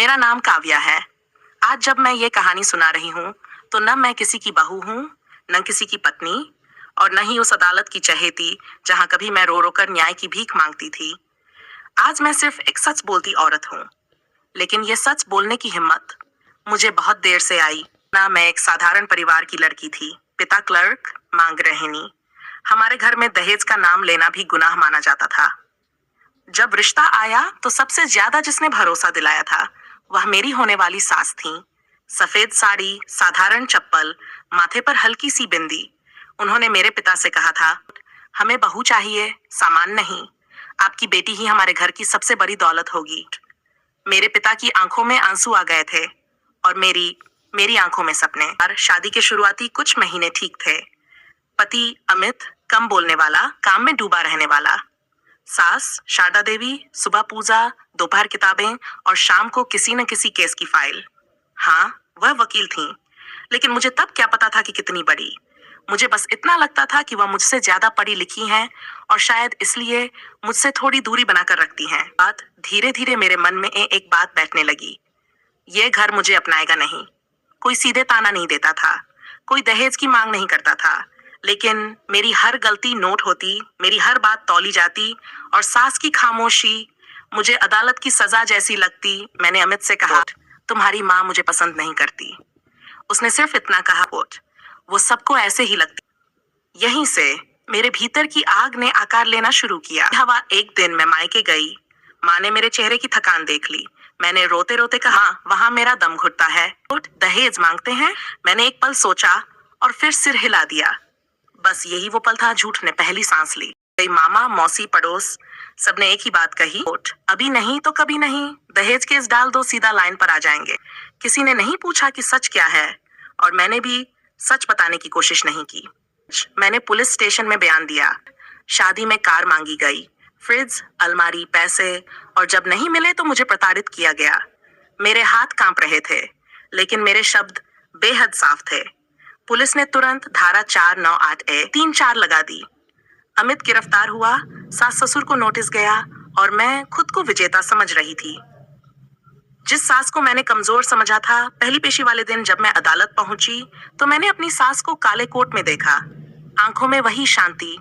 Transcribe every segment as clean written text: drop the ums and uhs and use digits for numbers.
मेरा नाम काव्या है। आज जब मैं ये कहानी सुना रही हूँ, तो न मैं किसी की बहू हूँ, न किसी की पत्नी, और न ही उस अदालत की चहेती जहाँ कभी मैं रो रो कर न्याय की भीख मांगती थी। आज मैं सिर्फ एक सच बोलती औरत हूँ, लेकिन ये सच बोलने की हिम्मत मुझे बहुत देर से आई। ना मैं एक साधारण परिवार की लड़की थी, पिता क्लर्क, मां गृहिणी। हमारे घर में दहेज का नाम लेना भी गुनाह माना जाता था। जब रिश्ता आया तो सबसे ज्यादा जिसने भरोसा दिलाया था वह मेरी होने वाली सास थी। सफेद साड़ी, साधारण चप्पल, माथे पर हल्की सी बिंदी। उन्होंने मेरे पिता से कहा था, हमें बहू चाहिए, सामान नहीं। आपकी बेटी ही हमारे घर की सबसे बड़ी दौलत होगी। मेरे पिता की आंखों में आंसू आ गए थे और मेरी मेरी आंखों में सपने। और शादी के शुरुआती कुछ महीने ठीक थे। पति अमित, कम बोलने वाला, काम में डूबा रहने वाला। सास शारदा देवी, सुबह पूजा, दोपहर किताबें और शाम को किसी न किसी केस की फाइल। हाँ, वह वकील थी, लेकिन मुझे तब क्या पता था कि कितनी बड़ी। मुझे बस इतना लगता था कि वह मुझसे ज्यादा पढ़ी लिखी हैं और शायद इसलिए मुझसे थोड़ी दूरी बनाकर रखती हैं। बात धीरे धीरे मेरे मन में एक बात बैठने लगी। ये घर मुझे अपनाएगा नहीं। कोई सीधे ताना नहीं देता था, कोई दहेज की मांग नहीं करता था, लेकिन मेरी हर गलती नोट होती, मेरी हर बात तौली जाती और सास की खामोशी मुझे अदालत की सजा जैसी लगती। मैंने अमित से कहा, तुम्हारी माँ मुझे पसंद नहीं करती। उसने सिर्फ इतना कहा, वो सबको ऐसे ही लगती। यहीं से मेरे भीतर की आग ने आकार लेना शुरू किया। हवा एक दिन मैं मायके गई। माँ ने मेरे चेहरे की थकान देख ली। मैंने रोते रोते कहा, वहां मेरा दम घुटता है। दहेज मांगते हैं? मैंने एक पल सोचा और फिर सिर हिला दिया। बस यही वो पल था, झूठ ने पहली सांस ली। मामा, मौसी, पड़ोस, सबने एक ही बात कही, अभी नहीं तो कभी नहीं। दहेज केस डाल दो, सीधा लाइन पर आ जाएंगे। किसी ने नहीं पूछा कि सच क्या है, और मैंने भी सच बताने की कोशिश नहीं की। मैंने पुलिस स्टेशन में बयान दिया। शादी में कार मांगी गई, फ्रिज, अलमारी, पैसे, और जब नहीं मिले तो मुझे प्रताड़ित किया गया। मेरे हाथ कांप रहे थे, लेकिन मेरे शब्द बेहद साफ थे। पुलिस ने तुरंत धारा 498A 3-4 लगा दी। अमित गिरफ्तार हुआ, सास ससुर को नोटिस गया और मैं खुद को विजेता समझ रही थी। जिस सास को मैंने कमजोर समझा था, पहली पेशी वाले दिन जब मैं अदालत पहुंची तो मैंने अपनी सास को काले कोट में देखा। आंखों में वही शांति,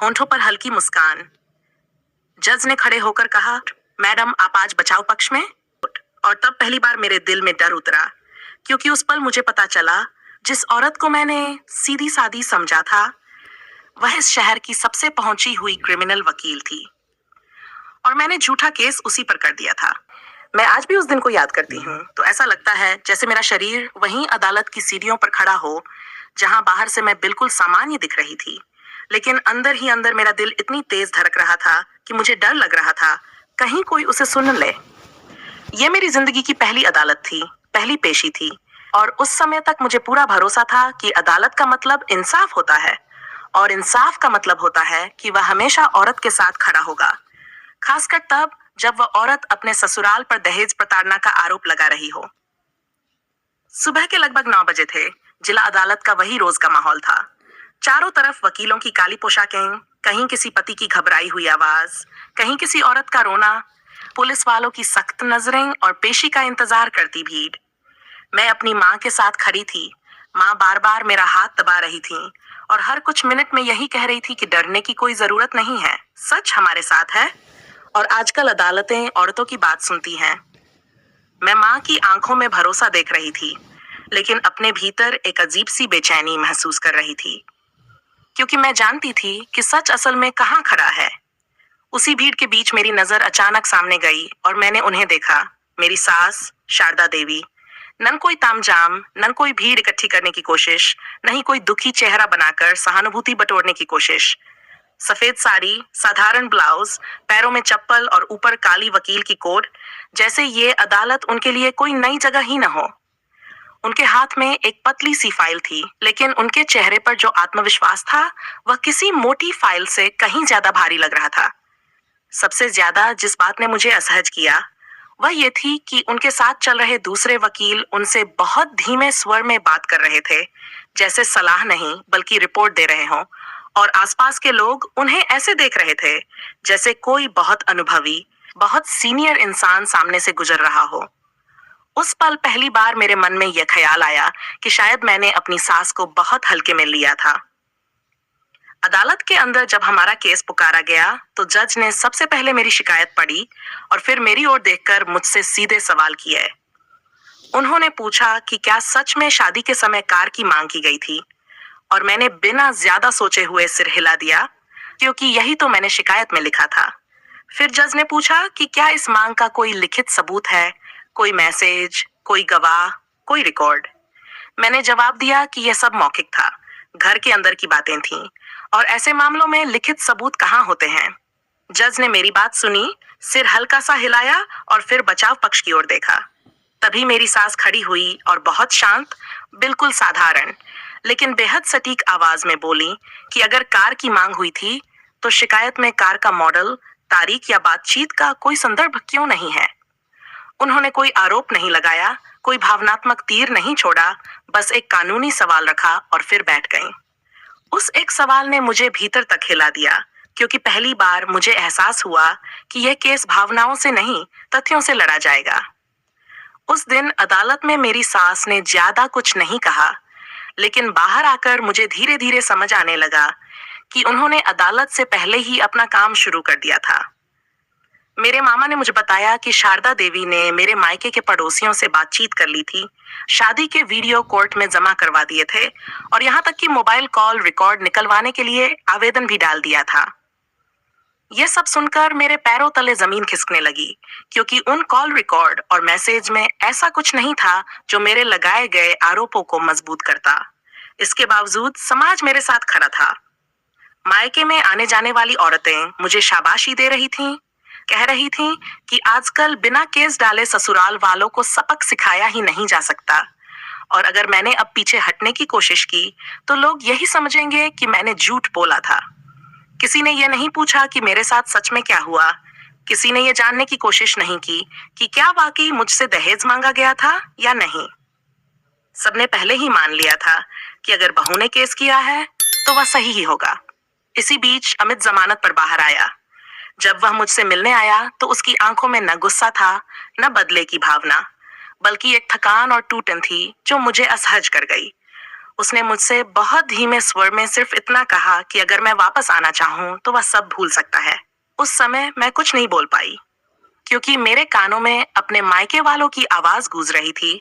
होंठों पर हल्की मुस्कान। जज ने खड़े होकर कहा, मैडम आप आज बचाव पक्ष में। और तब पहली बार मेरे दिल में डर उतरा, क्योंकि उस पल मुझे पता चला, जिस औरत को मैंने सीधी सादी समझा था, वह इस शहर की सबसे पहुंची हुई क्रिमिनल वकील थी, और मैंने झूठा केस उसी पर कर दिया था। मैं आज भी उस दिन को याद करती हूँ तो ऐसा लगता है जैसे मेरा शरीर वहीं अदालत की सीढ़ियों पर खड़ा हो, जहां बाहर से मैं बिल्कुल सामान्य दिख रही थी, लेकिन अंदर ही अंदर मेरा दिल इतनी तेज धड़क रहा था कि मुझे डर लग रहा था कहीं कोई उसे सुन ले। ये मेरी जिंदगी की पहली अदालत थी, पहली पेशी थी, और उस समय तक मुझे पूरा भरोसा था कि अदालत का मतलब इंसाफ होता है, और इंसाफ का मतलब होता है कि वह हमेशा औरत के साथ खड़ा होगा, खासकर तब जब वह औरत अपने ससुराल पर दहेज प्रताड़ना का आरोप लगा रही हो। सुबह के लगभग 9 बजे थे। जिला अदालत का वही रोज का माहौल था। चारों तरफ वकीलों की काली पोशाकें, कहीं किसी पति की घबराई हुई आवाज, कहीं किसी औरत का रोना, पुलिस वालों की सख्त नजरें और पेशी का इंतजार करती भीड़। मैं अपनी माँ के साथ खड़ी थी। माँ बार बार मेरा हाथ दबा रही थी और हर कुछ मिनट में यही कह रही थी कि डरने की कोई जरूरत नहीं है, सच हमारे साथ है, और आजकल अदालतें औरतों की बात सुनती हैं। मैं माँ की आंखों में भरोसा देख रही थी, लेकिन अपने भीतर एक अजीब सी बेचैनी महसूस कर रही थी, क्योंकि मैं जानती थी कि सच असल में कहाँ खड़ा है। उसी भीड़ के बीच मेरी नजर अचानक सामने गई और मैंने उन्हें देखा। मेरी सास शारदा देवी। न कोई तामझाम, न कोई भीड़ इकट्ठी करने की कोशिश, न ही कोई दुखी चेहरा बनाकर सहानुभूति बटोरने की कोशिश। सफेद साड़ी, साधारण ब्लाउज, पैरों में चप्पल और ऊपर काली वकील की कोट, जैसे ये अदालत उनके लिए कोई नई जगह ही न हो। उनके हाथ में एक पतली सी फाइल थी, लेकिन उनके चेहरे पर जो आत्मविश्वास था वह किसी मोटी फाइल से कहीं ज्यादा भारी लग रहा था। सबसे ज्यादा जिस बात ने मुझे असहज किया वह ये थी कि उनके साथ चल रहे दूसरे वकील उनसे बहुत धीमे स्वर में बात कर रहे थे, जैसे सलाह नहीं बल्कि रिपोर्ट दे रहे हों, और आसपास के लोग उन्हें ऐसे देख रहे थे जैसे कोई बहुत अनुभवी, बहुत सीनियर इंसान सामने से गुजर रहा हो। उस पल पहली बार मेरे मन में यह ख्याल आया कि शायद मैंने अपनी सास को बहुत हल्के में लिया था। अदालत के अंदर जब हमारा केस पुकारा गया तो जज ने सबसे पहले मेरी शिकायत पढ़ी और फिर मेरी ओर देखकर मुझसे सीधे सवाल किए। उन्होंने पूछा कि क्या सच में शादी के समय कार की मांग की गई थी, और मैंने बिना ज्यादा सोचे हुए सिर हिला दिया, क्योंकि यही तो मैंने शिकायत में लिखा था। फिर जज ने पूछा कि क्या इस मांग का कोई लिखित सबूत है, कोई मैसेज, कोई गवाह, कोई रिकॉर्ड। मैंने जवाब दिया कि यह सब मौखिक था, घर के अंदर की बातें थीं, और ऐसे मामलों में लिखित सबूत कहाँ होते हैं। जज ने मेरी बात सुनी, सिर हल्का सा हिलाया और फिर बचाव पक्ष की ओर देखा। तभी मेरी सास खड़ी हुई और बहुत शांत, बिल्कुल साधारण लेकिन बेहद सटीक आवाज में बोली कि अगर कार की मांग हुई थी तो शिकायत में कार का मॉडल, तारीख या बातचीत का कोई संदर्भ क्यों नहीं है। उन्होंने कोई आरोप नहीं लगाया, कोई भावनात्मक तीर नहीं छोड़ा, बस एक कानूनी सवाल रखा और फिर बैठ गईं। उस एक सवाल ने मुझे भीतर तक हिला दिया, क्योंकि पहली बार मुझे एहसास हुआ कि यह केस भावनाओं से नहीं, तथ्यों से लड़ा जाएगा। उस दिन अदालत में मेरी सास ने ज्यादा कुछ नहीं कहा, लेकिन बाहर आकर मुझे धीरे धीरे समझ आने लगा कि उन्होंने अदालत से पहले ही अपना काम शुरू कर दिया था। मेरे मामा ने मुझे बताया कि शारदा देवी ने मेरे मायके के पड़ोसियों से बातचीत कर ली थी, शादी के वीडियो कोर्ट में जमा करवा दिए थे, और यहाँ तक कि मोबाइल कॉल रिकॉर्ड निकलवाने के लिए आवेदन भी डाल दिया था। यह सब सुनकर मेरे पैरों तले जमीन खिसकने लगी, क्योंकि उन कॉल रिकॉर्ड और मैसेज में ऐसा कुछ नहीं था जो मेरे लगाए गए आरोपों को मजबूत करता। इसके बावजूद समाज मेरे साथ खड़ा था। मायके में आने जाने वाली औरतें मुझे शाबाशी दे रही थीं, कह रही थीं कि आजकल बिना केस डाले ससुराल वालों को सबक सिखाया ही नहीं जा सकता, और अगर मैंने अब पीछे हटने की कोशिश की तो लोग यही समझेंगे कि मैंने झूठ बोला था। किसी ने यह नहीं पूछा कि मेरे साथ सच में क्या हुआ। किसी ने यह जानने की कोशिश नहीं की कि क्या वाकई मुझसे दहेज मांगा गया था या नहीं। सबने पहले ही मान लिया था कि अगर बहू ने केस किया है तो वह सही ही होगा। इसी बीच अमित जमानत पर बाहर आया। जब वह मुझसे मिलने आया तो उसकी आंखों में न गुस्सा था, न बदले की भावना, बल्कि एक थकान और टूटन थी जो मुझे असहज कर गई। उसने मुझसे बहुत धीमे स्वर में सिर्फ इतना कहा कि अगर मैं वापस आना चाहूं तो वह सब भूल सकता है। उस समय मैं कुछ नहीं बोल पाई, क्योंकि मेरे कानों में अपने मायके वालों की आवाज गूंज रही थी,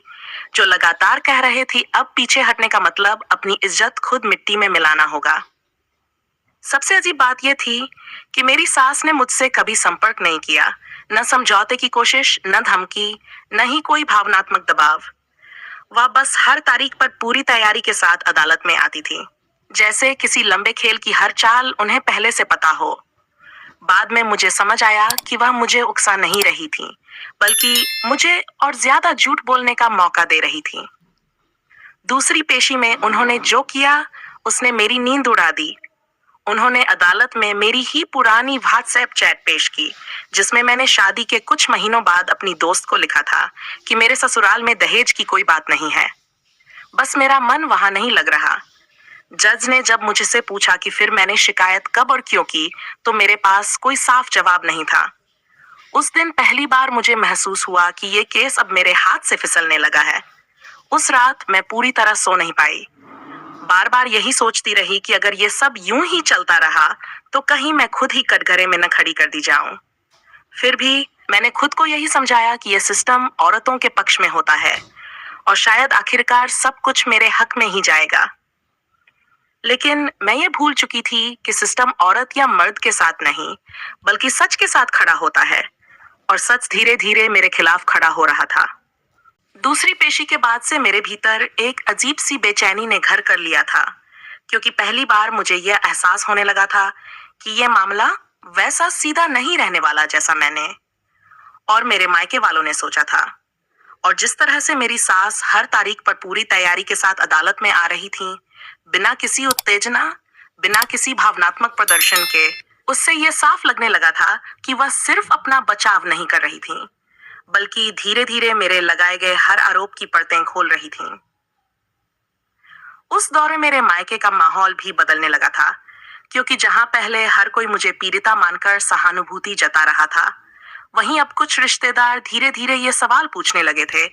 जो लगातार कह रहे थे अब पीछे हटने का मतलब अपनी इज्जत खुद मिट्टी में मिलाना होगा। सबसे अजीब बात यह थी कि मेरी सास ने मुझसे कभी संपर्क नहीं किया, न समझौते की कोशिश, न धमकी, न ही कोई भावनात्मक दबाव। वह बस हर तारीख पर पूरी तैयारी के साथ अदालत में आती थी, जैसे किसी लंबे खेल की हर चाल उन्हें पहले से पता हो। बाद में मुझे समझ आया कि वह मुझे उकसा नहीं रही थी, बल्कि मुझे और ज्यादा झूठ बोलने का मौका दे रही थी। दूसरी पेशी में उन्होंने जो किया उसने मेरी नींद उड़ा दी। उन्होंने अदालत में मेरी ही पुरानी व्हाट्सएप चैट पेश की, जिसमें मैंने शादी के कुछ महीनों बाद अपनी दोस्त को लिखा था कि मेरे ससुराल में दहेज की कोई बात नहीं है। बस मेरा मन वहां नहीं लग रहा। जज ने जब मुझसे पूछा कि फिर मैंने शिकायत कब और क्यों की, तो मेरे पास कोई साफ जवाब नहीं था। उस दिन पहली बार मुझे महसूस हुआ कि ये केस अब मेरे हाथ से फिसलने लगा है। उस रात मैं पूरी तरह सो नहीं पाई। बार बार यही सोचती रही कि अगर ये सब यूं ही चलता रहा तो कहीं मैं खुद ही कटघरे में न खड़ी कर दी जाऊं। फिर भी मैंने खुद को यही समझाया कि यह सिस्टम औरतों के पक्ष में होता है, और शायद आखिरकार सब कुछ मेरे हक में ही जाएगा। लेकिन मैं ये भूल चुकी थी कि सिस्टम औरत या मर्द के साथ नहीं, बल्कि सच के साथ खड़ा होता है, और सच धीरे धीरे मेरे खिलाफ खड़ा हो रहा था। दूसरी पेशी के बाद से मेरे भीतर एक अजीब सी बेचैनी ने घर कर लिया था, क्योंकि पहली बार मुझे यह एहसास होने लगा था कि यह मामला वैसा सीधा नहीं रहने वाला जैसा मैंने और मेरे मायके वालों ने सोचा था। और जिस तरह से मेरी सास हर तारीख पर पूरी तैयारी के साथ अदालत में आ रही थी, बिना किसी उत्तेजना, बिना किसी भावनात्मक प्रदर्शन के, उससे यह साफ लगने लगा था कि वह सिर्फ अपना बचाव नहीं कर रही थी, बल्कि धीरे धीरे मेरे लगाए गए हर आरोप की परतें खोल रही थीं। उस दौरे मेरे मायके का माहौल भी बदलने लगा था, क्योंकि जहां पहले हर कोई मुझे पीड़िता मानकर सहानुभूति जता रहा था, वहीं अब कुछ रिश्तेदार धीरे धीरे ये सवाल पूछने लगे थे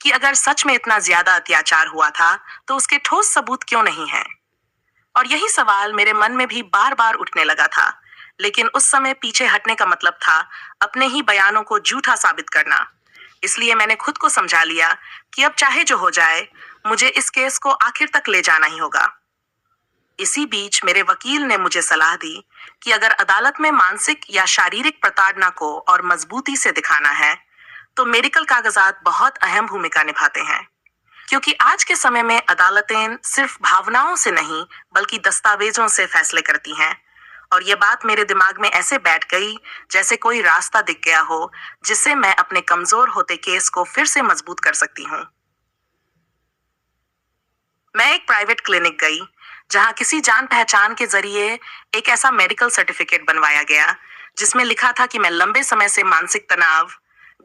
कि अगर सच में इतना ज्यादा अत्याचार हुआ था तो उसके ठोस सबूत क्यों नहीं है। और यही सवाल मेरे मन में भी बार बार उठने लगा था, लेकिन उस समय पीछे हटने का मतलब था अपने ही बयानों को झूठा साबित करना। इसलिए मैंने खुद को समझा लिया कि अब चाहे जो हो जाए, मुझे इस केस को आखिर तक ले जाना ही होगा। इसी बीच मेरे वकील ने मुझे सलाह दी कि अगर अदालत में मानसिक या शारीरिक प्रताड़ना को और मजबूती से दिखाना है तो मेडिकल कागजात बहुत अहम भूमिका निभाते हैं, क्योंकि आज के समय में अदालतें सिर्फ भावनाओं से नहीं बल्कि दस्तावेजों से फैसले करती हैं। और ये बात मेरे दिमाग में ऐसे बैठ गई जैसे कोई रास्ता दिख गया हो जिससे मैं अपने कमजोर होते केस को फिर से मजबूत कर सकती हूँ। मैं एक प्राइवेट क्लिनिक गई जहाँ किसी जान पहचान के जरिए एक ऐसा मेडिकल सर्टिफिकेट बनवाया गया जिसमें लिखा था कि मैं लंबे समय से मानसिक तनाव,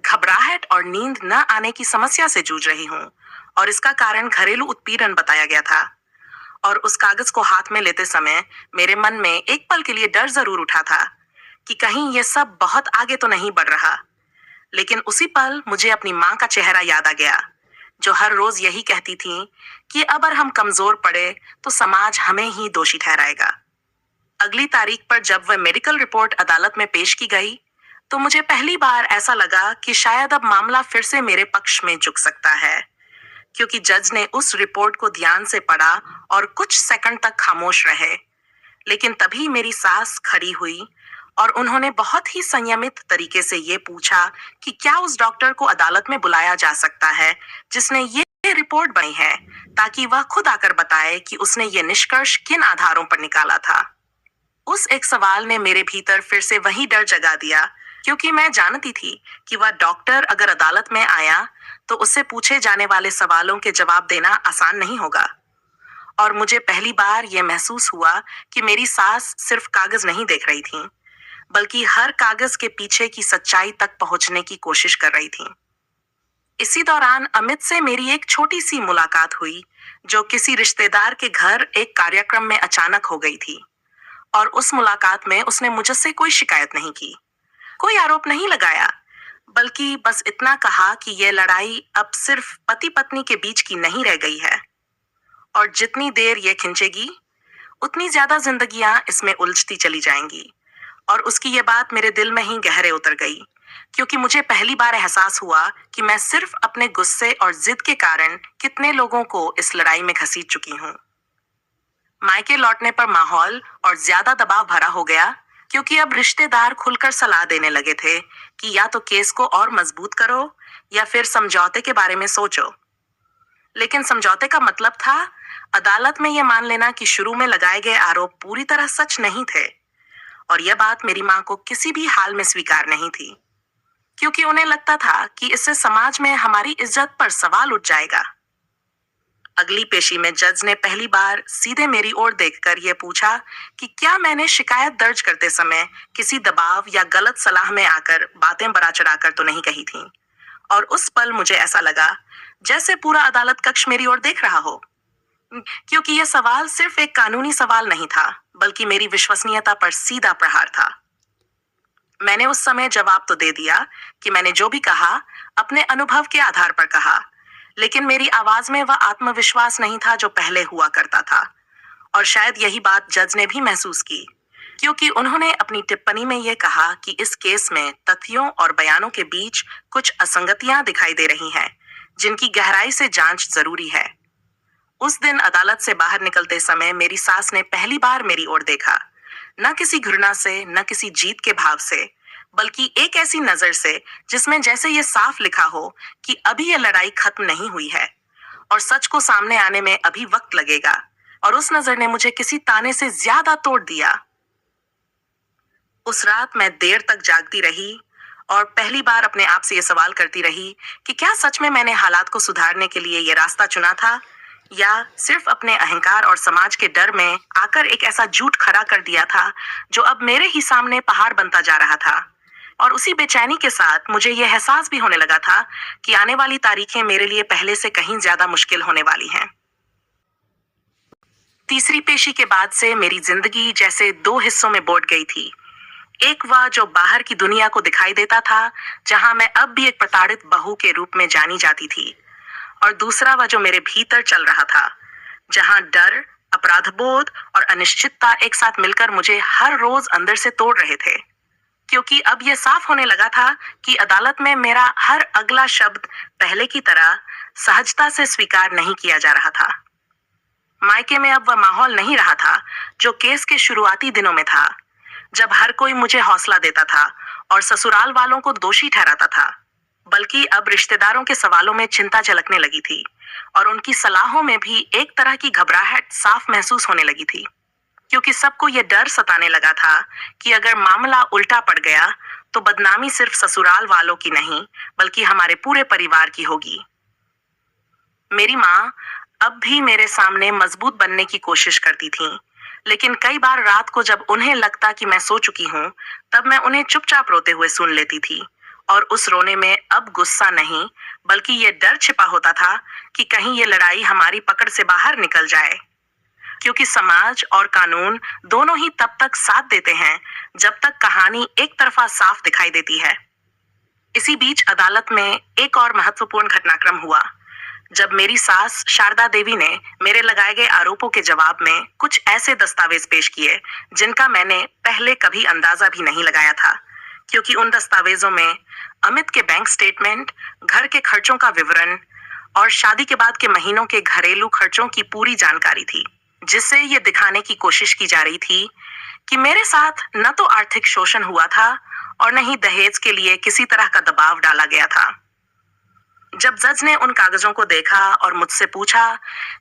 घबराहट और नींद न आने की समस्या से जूझ रही हूँ और इसका कारण घरेलू उत्पीड़न बताया गया था। और उस कागज को हाथ में लेते समय मेरे मन में एक पल के लिए डर जरूर उठा था कि कहीं ये सब बहुत आगे तो नहीं बढ़ रहा। लेकिन उसी पल मुझे अपनी माँ का चेहरा याद आ गया, जो हर रोज यही कहती थी कि अगर हम कमजोर पड़े तो समाज हमें ही दोषी ठहराएगा। अगली तारीख पर जब वह मेडिकल रिपोर्ट अदालत में पेश की गई तो मुझे पहली बार ऐसा लगा कि शायद अब मामला फिर से मेरे पक्ष में झुक सकता है, क्योंकि जज ने उस रिपोर्ट को ध्यान से पढ़ा और कुछ सेकंड तक खामोश रहे। लेकिन तभी मेरी सास खड़ी हुई और उन्होंने बहुत ही संयमित तरीके से ये पूछा कि क्या उस डॉक्टर को अदालत में बुलाया जा सकता है जिसने ये रिपोर्ट बनाई है, ताकि वह खुद आकर बताए कि उसने ये निष्कर्ष किन आधारों पर निकाला था। उस एक सवाल ने मेरे भीतर फिर से वही डर जगा दिया, क्योंकि मैं जानती थी कि वह डॉक्टर अगर अदालत में आया तो उससे पूछे जाने वाले सवालों के जवाब देना आसान नहीं होगा। और मुझे पहली बार यह महसूस हुआ कि मेरी सास सिर्फ कागज नहीं देख रही थी, बल्कि हर कागज के पीछे की सच्चाई तक पहुंचने की कोशिश कर रही थी। इसी दौरान अमित से मेरी एक छोटी सी मुलाकात हुई, जो किसी रिश्तेदार के घर एक कार्यक्रम में अचानक हो गई थी। और उस मुलाकात में उसने मुझसे कोई शिकायत नहीं की, कोई आरोप नहीं लगाया, बल्कि बस इतना कहा कि यह लड़ाई अब सिर्फ पति पत्नी के बीच की नहीं रह गई है और जितनी देर यह खिंचेगी उतनी ज्यादा जिंदगियां इसमें उलझती चली जाएंगी। और उसकी ये बात मेरे दिल में ही गहरे उतर गई, क्योंकि मुझे पहली बार एहसास हुआ कि मैं सिर्फ अपने गुस्से और जिद के कारण कितने लोगों को इस लड़ाई में घसीट चुकी हूँ। मायके लौटने पर माहौल और ज्यादा दबाव भरा हो गया, क्योंकि अब रिश्तेदार खुलकर सलाह देने लगे थे कि या तो केस को और मजबूत करो या फिर समझौते के बारे में सोचो। लेकिन समझौते का मतलब था अदालत में यह मान लेना कि शुरू में लगाए गए आरोप पूरी तरह सच नहीं थे। और यह बात मेरी माँ को किसी भी हाल में स्वीकार नहीं थी, क्योंकि उन्हें लगता था कि इससे समाज में हमारी इज्जत पर सवाल उठ जाएगा। अगली पेशी में जज ने पहली बार सीधे मेरी ओर देखकर यह पूछा कि क्या मैंने शिकायत दर्ज करते समय किसी दबाव या गलत सलाह में आकर बातें बढ़ा चढ़ाकर तो नहीं कही थी। और उस पल मुझे ऐसा लगा जैसे पूरा अदालत कक्ष मेरी ओर देख रहा हो, क्योंकि यह सवाल सिर्फ एक कानूनी सवाल नहीं था, बल्कि मेरी विश्वसनीयता पर सीधा प्रहार था। मैंने उस समय जवाब तो दे दिया कि मैंने जो भी कहा अपने अनुभव के आधार पर कहा, लेकिन मेरी आवाज में वह आत्मविश्वास नहीं था जो पहले हुआ करता था। और शायद यही बात जज ने भी महसूस की, क्योंकि उन्होंने अपनी टिप्पणी में यह कहा कि इस केस में तथ्यों और बयानों के बीच कुछ असंगतियां दिखाई दे रही हैं, जिनकी गहराई से जांच जरूरी है। उस दिन अदालत से बाहर निकलते समय मेरी सास ने पहली बार मेरी ओर देखा, न किसी घृणा से, न किसी जीत के भाव से, बल्कि एक ऐसी नजर से जिसमें जैसे ये साफ लिखा हो कि अभी ये लड़ाई खत्म नहीं हुई है और सच को सामने आने में अभी वक्त लगेगा। और उस नजर ने मुझे किसी ताने से ज्यादा तोड़ दिया। उस रात मैं देर तक जागती रही और पहली बार अपने आप से ये सवाल करती रही कि क्या सच में मैंने हालात को सुधारने के लिए ये रास्ता चुना था, या सिर्फ अपने अहंकार और समाज के डर में आकर एक ऐसा झूठ खड़ा कर दिया था जो अब मेरे ही सामने पहाड़ बनता जा रहा था। और उसी बेचैनी के साथ मुझे यह एहसास भी होने लगा था कि आने वाली तारीखें मेरे लिए पहले से कहीं ज्यादा मुश्किल होने वाली हैं। तीसरी पेशी के बाद से मेरी जिंदगी जैसे दो हिस्सों में बंट गई थी। एक वह जो बाहर की दुनिया को दिखाई देता था, जहां मैं अब भी एक प्रताड़ित बहू के रूप में जानी जाती थी, और दूसरा वह जो मेरे भीतर चल रहा था, जहां डर, अपराधबोध और अनिश्चितता एक साथ मिलकर मुझे हर रोज अंदर से तोड़ रहे थे। क्योंकि अब यह साफ होने लगा था कि अदालत में मेरा हर अगला शब्द पहले की तरह सहजता से स्वीकार नहीं किया जा रहा था। मायके में अब वह माहौल नहीं रहा था जो केस के शुरुआती दिनों में था, जब हर कोई मुझे हौसला देता था और ससुराल वालों को दोषी ठहराता था। बल्कि अब रिश्तेदारों के सवालों में चिंता झलकने लगी थी, और उनकी सलाहों में भी एक तरह की घबराहट साफ महसूस होने लगी थी। क्योंकि सबको यह डर सताने लगा था कि अगर मामला उल्टा पड़ गया तो बदनामी सिर्फ ससुराल वालों की नहीं, बल्कि हमारे पूरे परिवार की होगी। मेरी माँ अब भी मेरे सामने मजबूत बनने की कोशिश करती थीं, लेकिन कई बार रात को जब उन्हें लगता कि मैं सो चुकी हूँ, तब मैं उन्हें चुपचाप रोते हुए सुन लेती थी। और उस रोने में अब गुस्सा नहीं, बल्कि ये डर छिपा होता था कि कहीं ये लड़ाई हमारी पकड़ से बाहर निकल जाए। क्योंकि समाज और कानून दोनों ही तब तक साथ देते हैं जब तक कहानी एक तरफा साफ दिखाई देती है। इसी बीच अदालत में एक और महत्वपूर्ण घटनाक्रम हुआ, जब मेरी सास शारदा देवी ने मेरे लगाए गए आरोपों के जवाब में कुछ ऐसे दस्तावेज पेश किए जिनका मैंने पहले कभी अंदाजा भी नहीं लगाया था। क्योंकि उन दस्तावेजों में अमित के बैंक स्टेटमेंट, घर के खर्चों का विवरण और शादी के बाद के महीनों के घरेलू खर्चों की पूरी जानकारी थी, जिससे ये दिखाने की कोशिश की जा रही थी कि मेरे साथ न तो आर्थिक शोषण हुआ था और न ही दहेज के लिए किसी तरह का दबाव डाला गया था। जब जज ने उन कागजों को देखा और मुझसे पूछा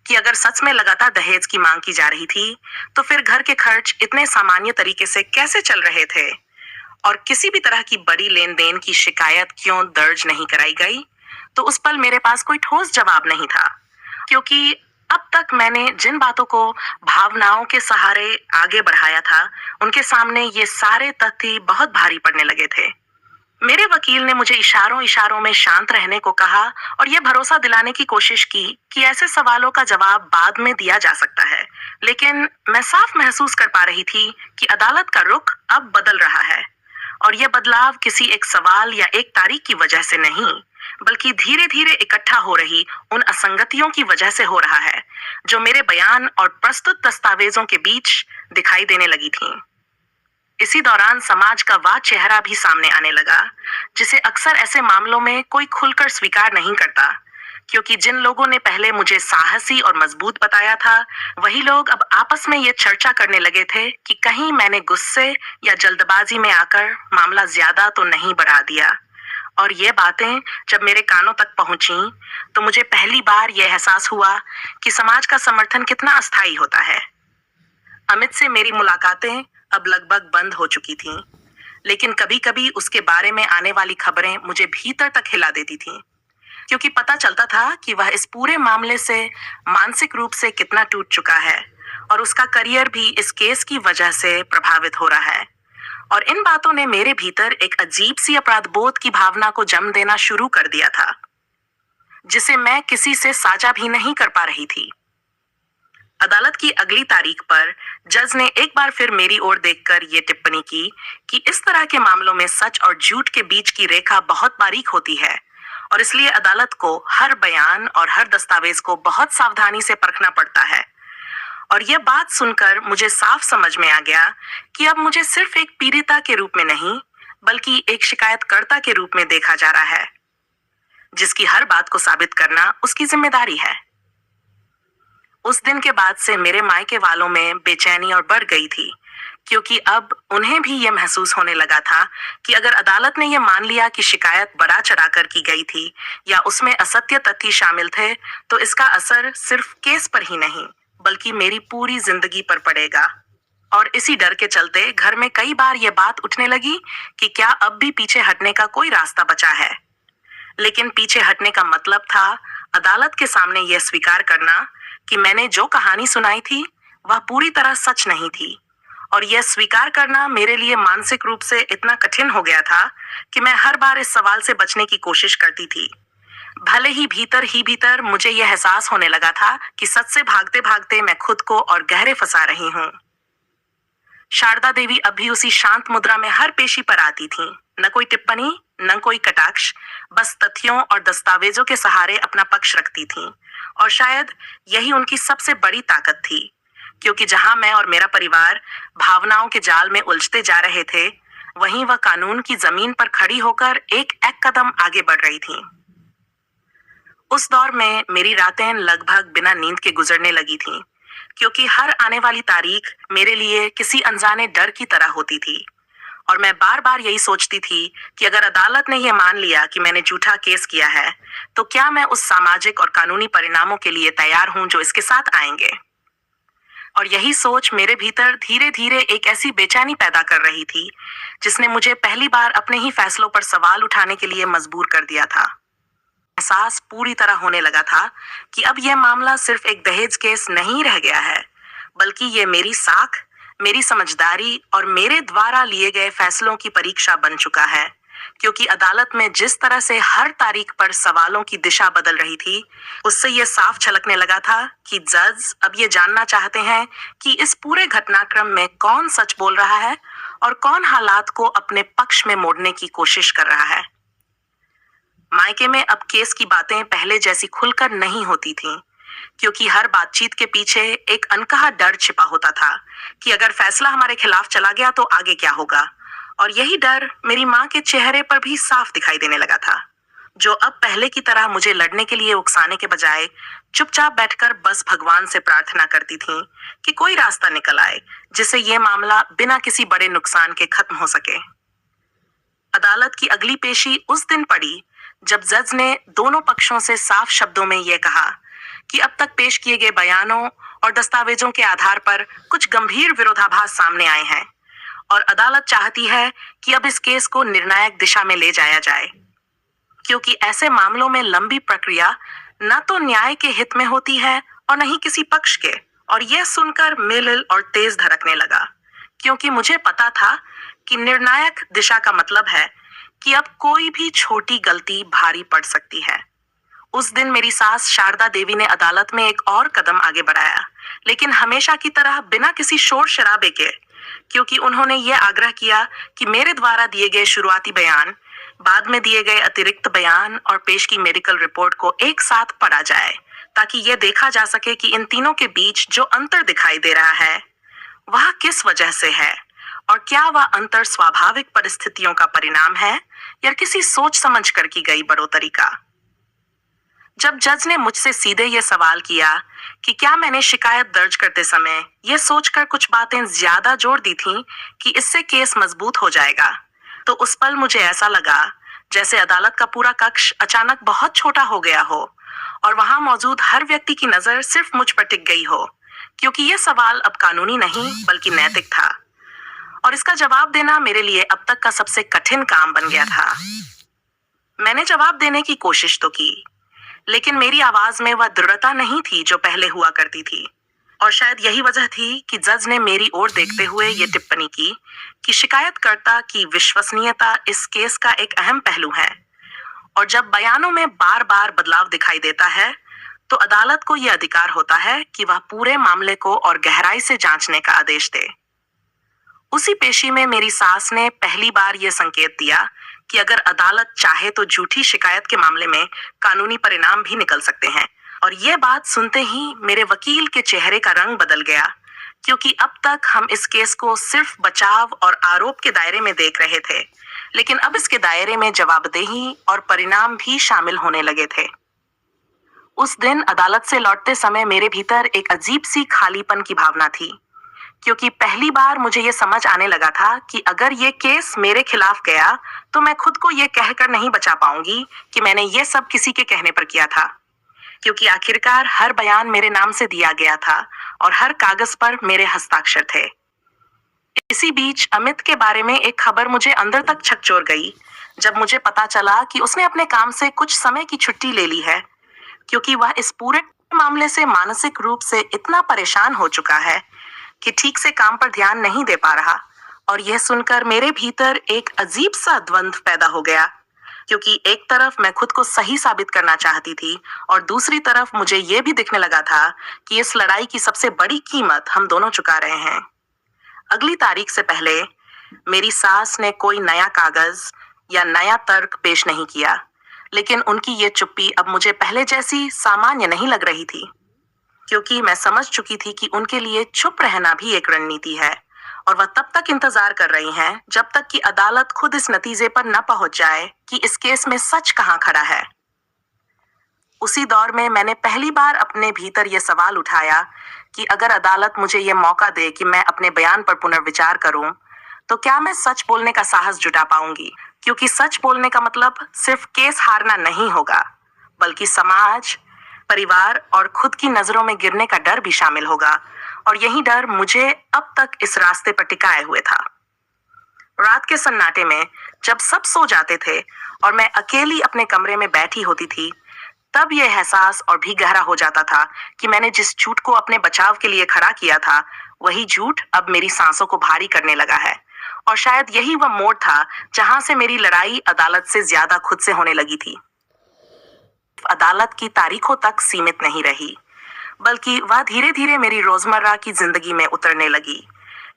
कि अगर सच में लगातार दहेज की मांग की जा रही थी, तो फिर घर के खर्च इतने सामान्य तरीके से कैसे चल रहे थे और किसी भी तरह की बड़ी लेन देन की शिकायत क्यों दर्ज नहीं कराई गई, तो उस पल मेरे पास कोई ठोस जवाब नहीं था। क्योंकि अब तक मैंने जिन बातों को भावनाओं के सहारे आगे बढ़ाया था, उनके सामने ये सारे तथ्य बहुत भारी पड़ने लगे थे। मेरे वकील ने मुझे इशारों इशारों में शांत रहने को कहा और यह भरोसा दिलाने की कोशिश की कि ऐसे सवालों का जवाब बाद में दिया जा सकता है। लेकिन मैं साफ महसूस कर पा रही थी कि अदालत का रुख अब बदल रहा है, और यह बदलाव किसी एक सवाल या एक तारीख की वजह से नहीं, बल्कि धीरे धीरे इकट्ठा हो रही उन असंगतियों की वजह से हो रहा है जो मेरे बयान और प्रस्तुत दस्तावेजों के बीच दिखाई देने लगी थीं। इसी दौरान समाज का वह चेहरा भी सामने आने लगा जिसे अक्सर ऐसे मामलों में कोई खुलकर स्वीकार नहीं करता। क्योंकि जिन लोगों ने पहले मुझे साहसी और मजबूत बताया था, वही लोग अब आपस में ये चर्चा करने लगे थे कि कहीं मैंने गुस्से या जल्दबाजी में आकर मामला ज्यादा तो नहीं बढ़ा दिया। और ये बातें जब मेरे कानों तक पहुंची, तो मुझे पहली बार यह एहसास हुआ कि समाज का समर्थन कितना अस्थायी होता है। अमित से मेरी मुलाकातें अब लगभग बंद हो चुकी थीं, लेकिन कभी-कभी उसके बारे में आने वाली खबरें मुझे भीतर तक हिला देती थीं। क्योंकि पता चलता था कि वह इस पूरे मामले से मानसिक रूप से कितना टूट चुका है, और उसका करियर भी इस केस की वजह से प्रभावित हो रहा है। और इन बातों ने मेरे भीतर एक अजीब सी अपराधबोध की भावना को जन्म देना शुरू कर दिया था, जिसे मैं किसी से साझा भी नहीं कर पा रही थी। अदालत की अगली तारीख पर जज ने एक बार फिर मेरी ओर देखकर ये टिप्पणी की कि इस तरह के मामलों में सच और झूठ के बीच की रेखा बहुत बारीक होती है, और इसलिए अदालत को हर बयान और हर दस्तावेज को बहुत सावधानी से परखना पड़ता है। और यह बात सुनकर मुझे साफ समझ में आ गया कि अब मुझे सिर्फ एक पीड़िता के रूप में नहीं, बल्कि एक शिकायतकर्ता के रूप में देखा जा रहा है, जिसकी हर बात को साबित करना उसकी जिम्मेदारी है। उस दिन के बाद से मेरे मायके वालों में बेचैनी और बढ़ गई थी, क्योंकि अब उन्हें भी यह महसूस होने लगा था कि अगर अदालत ने यह मान लिया कि शिकायत बढ़ा चढ़ाकर की गई थी या उसमें असत्य तथ्य शामिल थे, तो इसका असर सिर्फ केस पर ही नहीं, बल्कि मेरी पूरी जिंदगी पर पड़ेगा। और इसी डर के चलते घर में कई बार यह बात उठने लगी कि क्या अब भी पीछे हटने का कोई रास्ता बचा है। लेकिन पीछे हटने का मतलब था अदालत के सामने यह स्वीकार करना कि मैंने जो कहानी सुनाई थी वह पूरी तरह सच नहीं थी। और यह स्वीकार करना मेरे लिए मानसिक रूप से इतना कठिन हो गया था कि मैं हर बार इस सवाल से बचने की कोशिश करती थी। भले ही भीतर मुझे यह एहसास होने लगा था कि सच से भागते भागते मैं खुद को और गहरे फंसा रही हूँ। शारदा देवी अब भी उसी शांत मुद्रा में हर पेशी पर आती थीं। न कोई टिप्पणी, न कोई कटाक्ष, बस तथ्यों और दस्तावेजों के सहारे अपना पक्ष रखती थीं। और शायद यही उनकी सबसे बड़ी ताकत थी, क्योंकि जहां मैं और मेरा परिवार भावनाओं के जाल में उलझते जा रहे थे, वहीं वह कानून की जमीन पर खड़ी होकर एक कदम आगे बढ़ रही थीं। उस दौर में मेरी रातें लगभग बिना नींद के गुजरने लगी थीं, क्योंकि हर आने वाली तारीख मेरे लिए किसी अनजाने डर की तरह होती थी। और मैं बार बार यही सोचती थी कि अगर अदालत ने यह मान लिया कि मैंने झूठा केस किया है, तो क्या मैं उस सामाजिक और कानूनी परिणामों के लिए तैयार हूं जो इसके साथ आएंगे। और यही सोच मेरे भीतर धीरे धीरे एक ऐसी बेचैनी पैदा कर रही थी, जिसने मुझे पहली बार अपने ही फैसलों पर सवाल उठाने के लिए मजबूर कर दिया था। एहसास पूरी तरह होने लगा था कि अब यह मामला सिर्फ एक दहेज केस नहीं रह गया है, बल्कि ये मेरी साख, मेरी समझदारी और मेरे द्वारा लिए गए फैसलों की परीक्षा बन चुका है। क्योंकि अदालत में जिस तरह से हर तारीख पर सवालों की दिशा बदल रही थी, उससे यह साफ छलकने लगा था कि जज अब ये जानना चाहते हैं कि इस पूरे घटनाक्रम में कौन सच बोल रहा है और कौन हालात को अपने पक्ष में मोड़ने की कोशिश कर रहा है। मायके में अब केस की बातें पहले जैसी खुलकर नहीं होती थीं, क्योंकि हर बातचीत के पीछे एक अनकहा डर छिपा होता था कि अगर फैसला हमारे खिलाफ चला गया तो आगे क्या होगा। और यही डर मेरी माँ के चेहरे पर भी साफ दिखाई देने लगा था, जो अब पहले की तरह मुझे लड़ने के लिए उकसाने के बजाय चुपचाप बैठकर बस भगवान से प्रार्थना करती थीं कि कोई रास्ता निकल आए जिससे ये मामला बिना किसी बड़े नुकसान के खत्म हो सके। अदालत की अगली पेशी उस दिन पड़ी जब जज ने दोनों पक्षों से साफ शब्दों में यह कहा कि अब तक पेश किए गए बयानों और दस्तावेजों के आधार पर कुछ गंभीर विरोधाभास सामने आए हैं और अदालत चाहती है कि अब इस केस को निर्णायक दिशा में ले जाया जाए, क्योंकि ऐसे मामलों में लंबी प्रक्रिया न तो न्याय के हित में होती है और न ही किसी पक्ष के। और यह सुनकर मेलिल और तेज धड़कने लगा, क्योंकि मुझे पता था कि निर्णायक दिशा का मतलब है कि अब कोई भी छोटी गलती भारी पड़ सकती है। उस दिन मेरी सास शारदा देवी ने अदालत में एक और कदम आगे बढ़ाया, लेकिन हमेशा की तरह बिना किसी शोर शराबे के, क्योंकि उन्होंने ये आग्रह किया कि मेरे द्वारा दिए गए शुरुआती बयान, बाद में दिए गए अतिरिक्त बयान और पेश की मेडिकल रिपोर्ट को एक साथ पढ़ा जाए, ताकि यह देखा जा सके कि इन तीनों के बीच जो अंतर दिखाई दे रहा है वह किस वजह से है और क्या वह अंतर स्वाभाविक परिस्थितियों का परिणाम है या किसी सोच समझ कर की गई बढ़ोतरी का। जब जज ने मुझसे सीधे ये सवाल किया कि क्या मैंने शिकायत दर्ज करते समय ये सोचकर कुछ बातें ज्यादा जोड़ दी थीं कि इससे केस मजबूत हो जाएगा, तो उस पल मुझे ऐसा लगा जैसे अदालत का पूरा कक्ष अचानक बहुत छोटा हो गया हो और वहां मौजूद हर व्यक्ति की नजर सिर्फ मुझ पर टिक गई हो, क्योंकि यह सवाल अब कानूनी नहीं बल्कि नैतिक था और इसका जवाब देना मेरे लिए अब तक का सबसे कठिन काम बन गया था। मैंने जवाब देने की कोशिश तो की, लेकिन मेरी आवाज में वह दृढ़ता नहीं थी जो पहले हुआ करती थी। और शायद यही वजह थी कि जज ने मेरी ओर देखते हुए ये टिप्पणी की कि शिकायतकर्ता की विश्वसनीयता इस केस का एक अहम पहलू है और जब बयानों में बार बार बदलाव दिखाई देता है तो अदालत को यह अधिकार होता है कि वह पूरे मामले को और गहराई से जांचने का आदेश दे। उसी पेशी में मेरी सास ने पहली बार यह संकेत दिया कि अगर अदालत चाहे तो झूठी शिकायत के मामले में कानूनी परिणाम भी निकल सकते हैं। और यह बात सुनते ही मेरे वकील के चेहरे का रंग बदल गया, क्योंकि अब तक हम इस केस को सिर्फ बचाव और आरोप के दायरे में देख रहे थे, लेकिन अब इसके दायरे में जवाबदेही और परिणाम भी शामिल होने लगे थे। उस दिन अदालत से लौटते समय मेरे भीतर एक अजीब सी खालीपन की भावना थी, क्योंकि पहली बार मुझे ये समझ आने लगा था कि अगर ये केस मेरे खिलाफ गया तो मैं खुद को ये कहकर नहीं बचा पाऊंगी कि मैंने ये सब किसी के कहने पर किया था, क्योंकि आखिरकार हर बयान मेरे नाम से दिया गया था और हर कागज पर मेरे हस्ताक्षर थे। इसी बीच अमित के बारे में एक खबर मुझे अंदर तक झकझोर गई जब मुझे पता चला कि उसने अपने काम से कुछ समय की छुट्टी ले ली है, क्योंकि वह इस पूरे मामले से मानसिक रूप से इतना परेशान हो चुका है कि ठीक से काम पर ध्यान नहीं दे पा रहा। और यह सुनकर मेरे भीतर एक अजीब सा द्वंद्व पैदा हो गया, क्योंकि एक तरफ मैं खुद को सही साबित करना चाहती थी और दूसरी तरफ मुझे यह भी दिखने लगा था कि इस लड़ाई की सबसे बड़ी कीमत हम दोनों चुका रहे हैं। अगली तारीख से पहले मेरी सास ने कोई नया कागज या नया तर्क पेश नहीं किया, लेकिन उनकी ये चुप्पी अब मुझे पहले जैसी सामान्य नहीं लग रही थी, क्योंकि मैं समझ चुकी थी कि उनके लिए चुप रहना भी एक रणनीति है और वह तब तक इंतजार कर रही हैं जब तक कि अदालत खुद इस नतीजे पर न पहुंच जाए कि इस केस में सच कहां खड़ा है। उसी दौर में मैंने पहली बार अपने भीतर यह सवाल उठाया कि अगर अदालत मुझे यह मौका दे कि मैं अपने बयान पर पुनर्विचार करूं, तो क्या मैं सच बोलने का साहस जुटा पाऊंगी, क्योंकि सच बोलने का मतलब सिर्फ केस हारना नहीं होगा, बल्कि समाज, परिवार और खुद की नजरों में गिरने का डर भी शामिल होगा। और यही डर मुझे अब तक इस रास्ते पर टिकाए हुए था। रात के सन्नाटे में जब सब सो जाते थे और मैं अकेली अपने कमरे में बैठी होती थी, तब यह एहसास और भी गहरा हो जाता था कि मैंने जिस झूठ को अपने बचाव के लिए खड़ा किया था, वही झूठ अब मेरी सांसों को भारी करने लगा है। और शायद यही वह मोड़ था जहां से मेरी लड़ाई अदालत से ज्यादा खुद से होने लगी थी। अदालत की तारीखों तक सीमित नहीं रही, बल्कि वह धीरे धीरे मेरी रोजमर्रा की जिंदगी में उतरने लगी,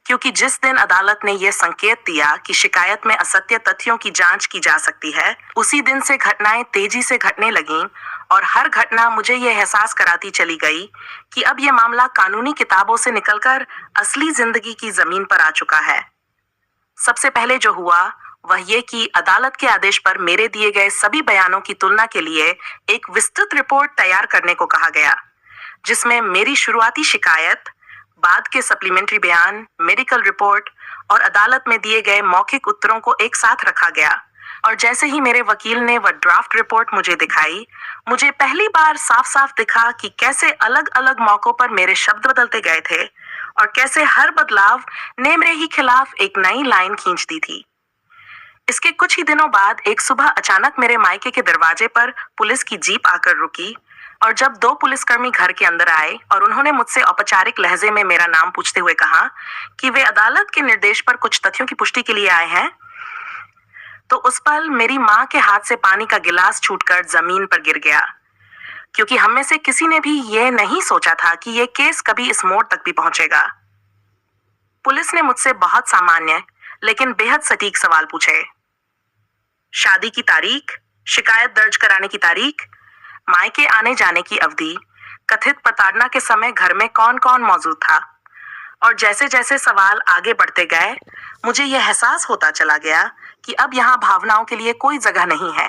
क्योंकि जिस दिन अदालत ने यह संकेत दिया कि शिकायत में असत्य तथ्यों की जांच की जा सकती है, उसी दिन से घटनाएं तेजी से घटने लगीं और हर घटना मुझे यह एहसास कराती चली गई कि अब यह मामला कानूनी किताबों से निकलकर असली जिंदगी की जमीन पर आ चुका है। सबसे पहले जो हुआ वह ये कि अदालत के आदेश पर मेरे दिए गए सभी बयानों की तुलना के लिए एक विस्तृत रिपोर्ट तैयार करने को कहा गया, जिसमें मेरी शुरुआती शिकायत, बाद के सप्लीमेंट्री बयान, मेडिकल रिपोर्ट और अदालत में दिए गए मौखिक उत्तरों को एक साथ रखा गया। और जैसे ही मेरे वकील ने वह ड्राफ्ट रिपोर्ट मुझे दिखाई, मुझे पहली बार साफ साफ दिखा कि कैसे अलग अलग मौकों पर मेरे शब्द बदलते गए थे और कैसे हर बदलाव ने मेरे ही खिलाफ एक नई लाइन खींच दी थी। इसके कुछ ही दिनों बाद एक सुबह अचानक मेरे मायके के दरवाजे पर पुलिस की जीप आकर रुकी और जब 2 पुलिसकर्मी घर के अंदर आए और उन्होंने मुझसे औपचारिक लहजे में मेरा नाम पूछते हुए कहा कि वे अदालत के निर्देश पर कुछ तथ्यों की पुष्टि के लिए आए हैं, तो उस पल मेरी माँ के हाथ से पानी का गिलास छूटकर जमीन पर गिर गया, क्योंकि हम में से किसी ने भी यह नहीं सोचा था कि यह केस कभी इस मोड़ तक भी पहुंचेगा। पुलिस ने मुझसे बहुत सामान्य लेकिन बेहद सटीक सवाल पूछे। शादी की तारीख, शिकायत दर्ज कराने की तारीख, मायके आने जाने की अवधि, कथित प्रताड़ना के समय घर में कौन कौन मौजूद था। और जैसे जैसे सवाल आगे बढ़ते गए, मुझे यह एहसास होता चला गया कि अब यहाँ भावनाओं के लिए कोई जगह नहीं है,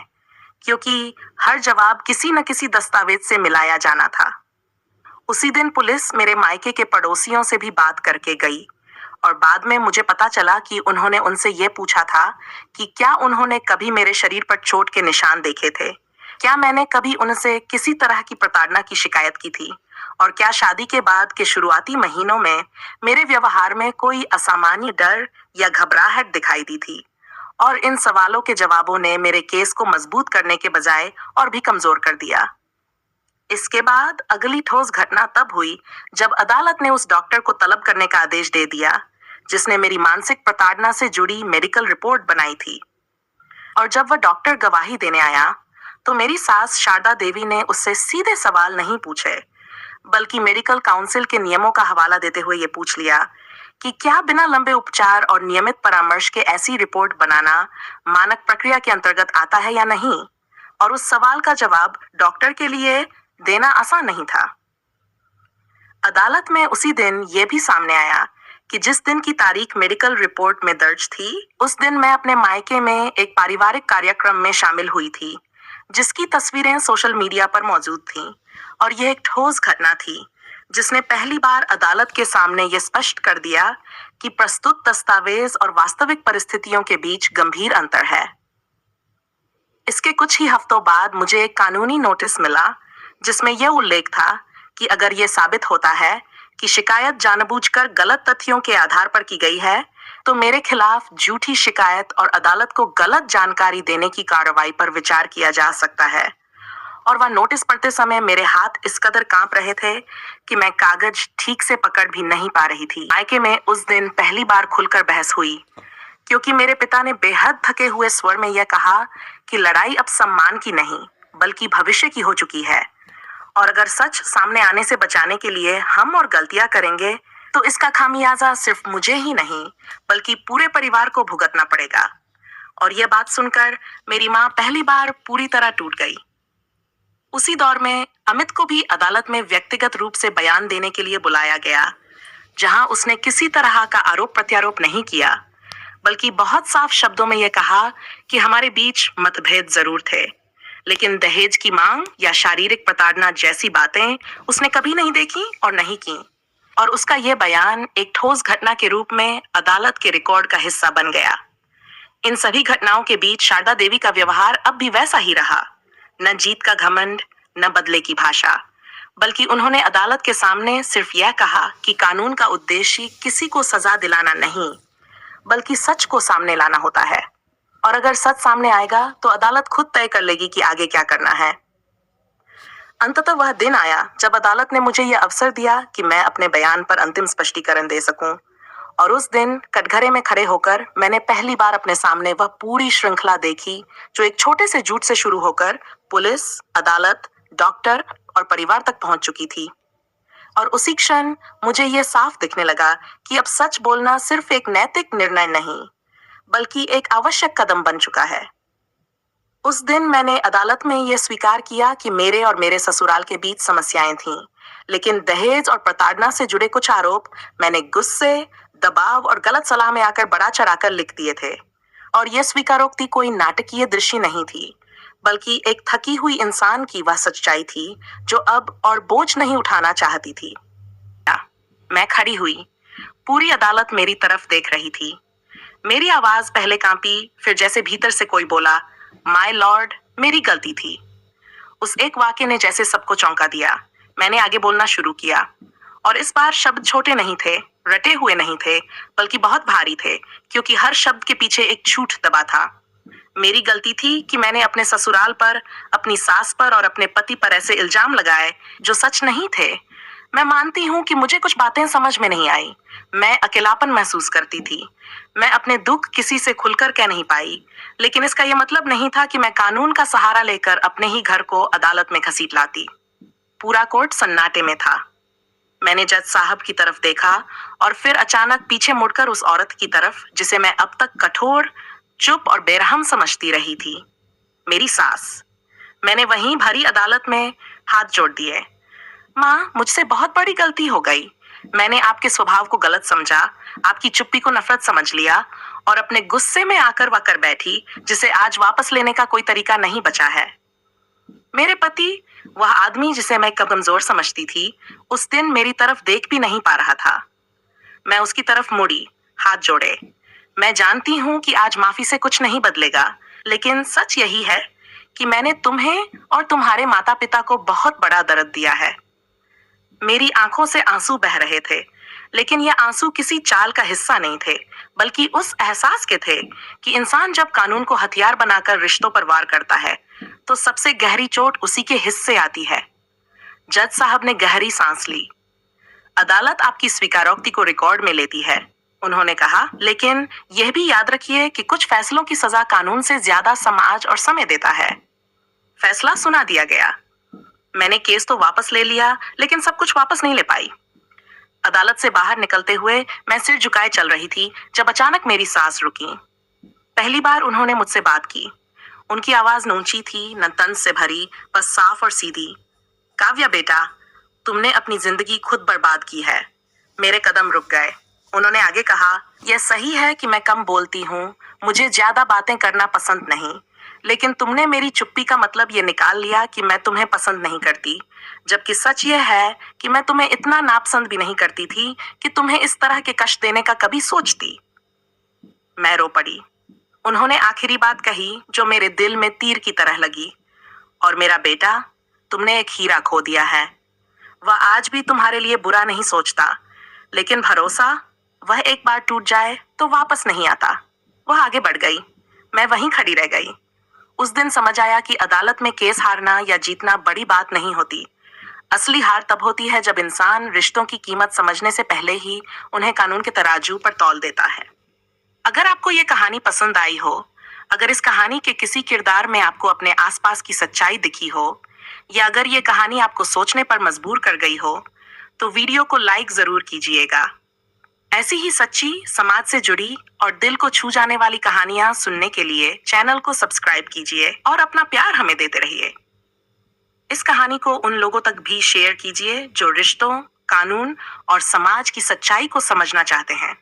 क्योंकि हर जवाब किसी न किसी दस्तावेज से मिलाया जाना था। उसी दिन पुलिस मेरे मायके के पड़ोसियों से भी बात करके गई और बाद में मुझे पता चला कि उन्होंने उनसे यह पूछा था कि क्या उन्होंने कभी मेरे शरीर पर चोट के निशान देखे थे, क्या मैंने कभी उनसे किसी तरह की प्रताड़ना की शिकायत की थी, और क्या शादी के बाद के शुरुआती महीनों में मेरे व्यवहार में कोई असामान्य डर या घबराहट दिखाई दी थी। और इन सवालों के जवाबों ने मेरे केस को मजबूत करने के बजाय और भी कमजोर कर दिया। इसके बाद अगली ठोस घटना तब हुई जब अदालत ने उस डॉक्टर को तलब करने का आदेश दे दिया जिसने मेरी मानसिक प्रताड़ना से जुड़ी मेडिकल रिपोर्ट बनाई थी। और जब वह डॉक्टर गवाही देने आया, तो मेरी सास शारदा देवी ने उससे सीधे सवाल नहीं पूछे, बल्कि मेडिकल काउंसिल के नियमों का हवाला देते हुए ये पूछ लिया कि क्या बिना लंबे उपचार और नियमित परामर्श के ऐसी रिपोर्ट बनाना मानक प्रक्रिया के अंतर्गत आता है या नहीं। और उस सवाल का जवाब डॉक्टर के लिए देना आसान नहीं था। अदालत में उसी दिन यह भी सामने आया कि जिस दिन की तारीख मेडिकल रिपोर्ट में दर्ज थी, उस दिन मैं अपने मायके में एक पारिवारिक कार्यक्रम में शामिल हुई थी, जिसकी तस्वीरें सोशल मीडिया पर मौजूद थीं। और यह एक ठोस घटना थी जिसने पहली बार अदालत के सामने यह स्पष्ट कर दिया कि प्रस्तुत दस्तावेज और वास्तविक परिस्थितियों के बीच गंभीर अंतर है। इसके कुछ ही हफ्तों बाद मुझे एक कानूनी नोटिस मिला जिसमें यह उल्लेख था कि अगर यह साबित होता है कि शिकायत जानबूझकर गलत तथ्यों के आधार पर की गई है, तो मेरे खिलाफ झूठी शिकायत और अदालत को गलत जानकारी देने की कार्रवाई पर विचार किया जा सकता है। और वह नोटिस पढ़ते समय मेरे हाथ इस कदर कांप रहे थे कि मैं कागज ठीक से पकड़ भी नहीं पा रही थी। मायके में उस दिन पहली बार खुलकर बहस हुई, क्योंकि मेरे पिता ने बेहद थके हुए स्वर में यह कहा कि लड़ाई अब सम्मान की नहीं बल्कि भविष्य की हो चुकी है, और अगर सच सामने आने से बचाने के लिए हम और गलतियां करेंगे तो इसका खामियाजा सिर्फ मुझे ही नहीं बल्कि पूरे परिवार को भुगतना पड़ेगा। और यह बात सुनकर मेरी माँ पहली बार पूरी तरह टूट गई। उसी दौर में अमित को भी अदालत में व्यक्तिगत रूप से बयान देने के लिए बुलाया गया, जहां उसने किसी तरह का आरोप प्रत्यारोप नहीं किया, बल्कि बहुत साफ शब्दों में यह कहा कि हमारे बीच मतभेद जरूर थे, लेकिन दहेज की मांग या शारीरिक प्रताड़ना जैसी बातें उसने कभी नहीं देखी और नहीं की। और उसका यह बयान एक ठोस घटना के रूप में अदालत के रिकॉर्ड का हिस्सा बन गया। इन सभी घटनाओं के बीच शारदा देवी का व्यवहार अब भी वैसा ही रहा, न जीत का घमंड, न बदले की भाषा, बल्कि उन्होंने अदालत के सामने सिर्फ यह कहा कि कानून का उद्देश्य किसी को सजा दिलाना नहीं, बल्कि सच को सामने लाना होता है। और अगर सच सामने आएगा तो अदालत खुद तय कर लेगी कि आगे क्या करना है। अंततः वह दिन आया जब अदालत ने मुझे यह अवसर दिया कि मैं अपने बयान पर अंतिम स्पष्टीकरण दे सकूं। और उस दिन कटघरे में खड़े होकर मैंने पहली बार अपने सामने वह पूरी श्रृंखला देखी जो एक छोटे से झूठ से शुरू होकर पुलिस, अदालत, डॉक्टर और परिवार तक पहुंच चुकी थी। और उसी क्षण मुझे यह साफ दिखने लगा कि अब सच बोलना सिर्फ एक नैतिक निर्णय नहीं, बल्कि एक आवश्यक कदम बन चुका है। उस दिन मैंने अदालत में यह स्वीकार किया कि मेरे और मेरे ससुराल के बीच समस्याएं थीं, लेकिन दहेज और प्रताड़ना से जुड़े कुछ आरोप मैंने गुस्से, दबाव और गलत सलाह में आकर बड़ा चढ़ाकर लिख दिए थे। और यह स्वीकारोक्ति कोई नाटकीय दृश्य नहीं थी, बल्कि एक थकी हुई इंसान की वह सच्चाई थी जो अब और बोझ नहीं उठाना चाहती थी। मैं खड़ी हुई, पूरी अदालत मेरी तरफ देख रही थी। मेरी आवाज पहले कांपी, फिर जैसे भीतर से कोई बोला, माय लॉर्ड, मेरी गलती थी। उस एक वाक्य ने जैसे सबको चौंका दिया। मैंने आगे बोलना शुरू किया, और इस बार शब्द छोटे नहीं थे, रटे हुए नहीं थे, बल्कि बहुत भारी थे, क्योंकि हर शब्द के पीछे एक झूठ दबा था। मेरी गलती थी कि मैंने अपने ससुराल पर, अपनी सास पर और अपने पति पर ऐसे इल्जाम लगाए जो सच नहीं थे। मैं मानती हूँ कि मुझे कुछ बातें समझ में नहीं आई। मैं अकेलापन महसूस करती थी। मैं अपने दुख किसी से खुलकर कह नहीं पाई, लेकिन इसका यह मतलब नहीं था कि मैं कानून का सहारा लेकर अपने ही घर को अदालत में घसीट लाती। पूरा कोर्ट सन्नाटे में था। मैंने जज साहब की तरफ देखा और फिर अचानक पीछे मुड़कर उस औरत की तरफ जिसे मैं अब तक कठोर, चुप और बेरहम समझती रही थी, मेरी सास। मैंने वहीं भरी अदालत में हाथ जोड़ दिए। माँ, मुझसे बहुत बड़ी गलती हो गई। मैंने आपके स्वभाव को गलत समझा, आपकी चुप्पी को नफरत समझ लिया और अपने गुस्से में आकर वह कर बैठी जिसे आज वापस लेने का कोई तरीका नहीं बचा है। मेरे पति, वह आदमी जिसे मैं कमजोर समझती थी, उस दिन मेरी तरफ देख भी नहीं पा रहा था। मैं उसकी तरफ मुड़ी, हाथ जोड़े। मैं जानती हूँ कि आज माफी से कुछ नहीं बदलेगा, लेकिन सच यही है कि मैंने तुम्हें और तुम्हारे माता पिता को बहुत बड़ा दर्द दिया है। मेरी आंखों से आंसू बह रहे थे, लेकिन ये आंसू किसी चाल का हिस्सा नहीं थे, बल्कि उस एहसास के थे कि इंसान जब कानून को हथियार बनाकर रिश्तों पर वार करता है, तो सबसे गहरी चोट उसी के हिस्से आती है। जज साहब ने गहरी सांस ली। अदालत आपकी स्वीकारोक्ति को रिकॉर्ड में लेती है, उन्होंने कहा, लेकिन यह भी याद रखिए कि कुछ फैसलों की सजा कानून से ज्यादा समाज और समय देता है। फैसला सुना दिया गया। मैंने केस तो वापस ले लिया, लेकिन सब कुछ वापस नहीं ले पाई। अदालत से बाहर निकलते हुए मैं सिर झुकाए चल रही थी जब अचानक मेरी सांस रुकी। पहली बार उन्होंने मुझसे बात की। उनकी आवाज ऊंची थी, न तंज से भरी, बस साफ और सीधी। काव्या बेटा, तुमने अपनी जिंदगी खुद बर्बाद की है। मेरे कदम रुक गए। उन्होंने आगे कहा, यह सही है कि मैं कम बोलती हूँ, मुझे ज्यादा बातें करना पसंद नहीं, लेकिन तुमने मेरी चुप्पी का मतलब ये निकाल लिया कि मैं तुम्हें पसंद नहीं करती, जबकि सच यह है कि मैं तुम्हें इतना नापसंद भी नहीं करती थी कि तुम्हें इस तरह के कष्ट देने का कभी सोचती। मैं रो पड़ी। उन्होंने आखिरी बात कही जो मेरे दिल में तीर की तरह लगी, और मेरा बेटा, तुमने एक हीरा खो दिया है। वह आज भी तुम्हारे लिए बुरा नहीं सोचता, लेकिन भरोसा, वह एक बार टूट जाए तो वापस नहीं आता। वह आगे बढ़ गई, मैं वहीं खड़ी रह गई। उस दिन समझ आया कि अदालत में केस हारना या जीतना बड़ी बात नहीं होती। असली हार तब होती है जब इंसान रिश्तों की कीमत समझने से पहले ही उन्हें कानून के तराजू पर तौल देता है। अगर आपको ये कहानी पसंद आई हो, अगर इस कहानी के किसी किरदार में आपको अपने आसपास की सच्चाई दिखी हो, या अगर ये कहानी आपको सोचने पर मजबूर कर गई हो, तो वीडियो को लाइक जरूर कीजिएगा ऐसी ही सच्ची, समाज से जुड़ी और दिल को छू जाने वाली कहानियां सुनने के लिए चैनल को सब्सक्राइब कीजिए और अपना प्यार हमें देते रहिए। इस कहानी को उन लोगों तक भी शेयर कीजिए जो रिश्तों, कानून और समाज की सच्चाई को समझना चाहते हैं।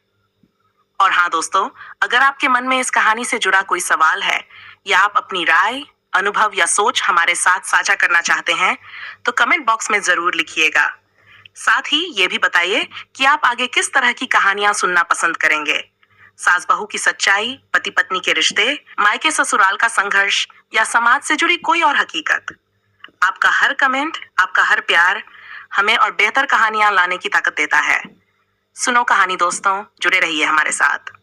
और हाँ दोस्तों, अगर आपके मन में इस कहानी से जुड़ा कोई सवाल है या आप अपनी राय, अनुभव या सोच हमारे साथ साझा करना चाहते हैं, तो कमेंट बॉक्स में जरूर लिखिएगा। साथ ही ये भी बताइए कि आप आगे किस तरह की कहानियां सुनना पसंद करेंगे। सास बहू की सच्चाई, पति पत्नी के रिश्ते, मायके ससुराल का संघर्ष या समाज से जुड़ी कोई और हकीकत। आपका हर कमेंट, आपका हर प्यार हमें और बेहतर कहानियां लाने की ताकत देता है। सुनो कहानी दोस्तों, जुड़े रहिए हमारे साथ।